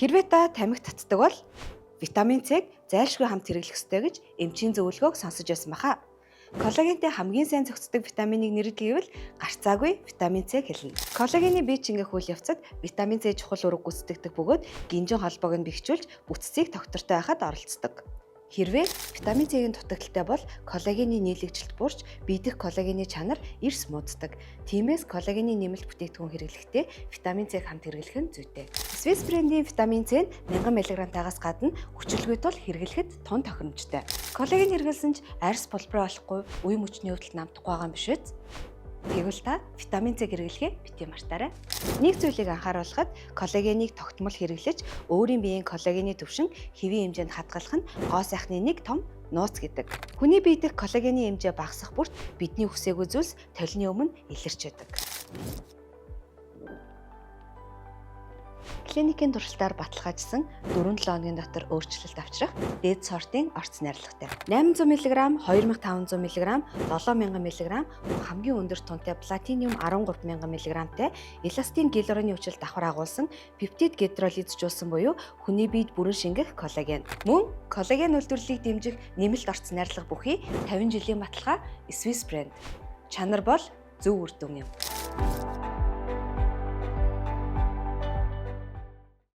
Хэрвээ та тамхи татдаг бол витамин С-г зайлшгүй хамт хэрэглэх ёстой гэж эмчийн зөвлөгөөг сонсож байсан баха. Коллагентэй хамгийн сайн зохицдог витаминыг нэрлэвэл гарцаагүй витамин С хэлнэ. Коллагены бие чингэх үйл явцад витамин С чухал үүрэг гүйцэтгэдэг бөгөөд гинжин холбоог нь бэхжүүлж үтцийг тогтвортой байхад оролцдог. Хэрвээ витамин С-ийн дутагдaltaй бол коллагены нийлэгжилт буурч бие дэх коллагены чанар эрс мууддаг. Тиймээс коллагены нэмэлт бүтээгдэхүүн хэрэглэхдээ витамин С-г хамт хэрэглэх нь зүйтэй. Swiss Brand-ийн витамин С нь 1000 мг-таагаас гадна хүчилгүй тул хэрэглэхэд тун тохиромжтой. Коллаген хэрэглэсэн ч арьс пулбар болохгүй, үе мөчний өвдөлт намдахгүй байгаа юм биш үү? Тэгвэл та витамин С хэрэглэхээ бити мартаарай. Нэг зүйлийг анхааруулхад коллагеныг тогтмол хэрэглэж өөрийн биеийн коллагены түвшин хэвийн хэмжээнд хадгалах нь гоо сайхны нэг том нууц гэдэг. Хүний бие дэх коллагены хэмжээ багасах бүрт бидний хүсээгүй зүйлс толны өмнө илэрч байдаг. Клиникийн туршилтаар баталгаажсан 4-7 хоногийн дотор өөрчлөлт авчрах дээд сортын орц найрлагатай. 800 мг, 2500 мг, 7000 мг хамгийн өндөр тунтай платинум 13000 мг-тай эластин гиалуроны хүчил давхар агуулсан пептид гидролизжуулсан буюу хүний биед бүрэн шингэх коллаген. Мөн коллаген үйлдвэрлэлийг дэмжих нэмэлт орц найрлага бүхий 50 жилийн баталгаа Swiss Brand. Чанар бол зөв үр дүн юм.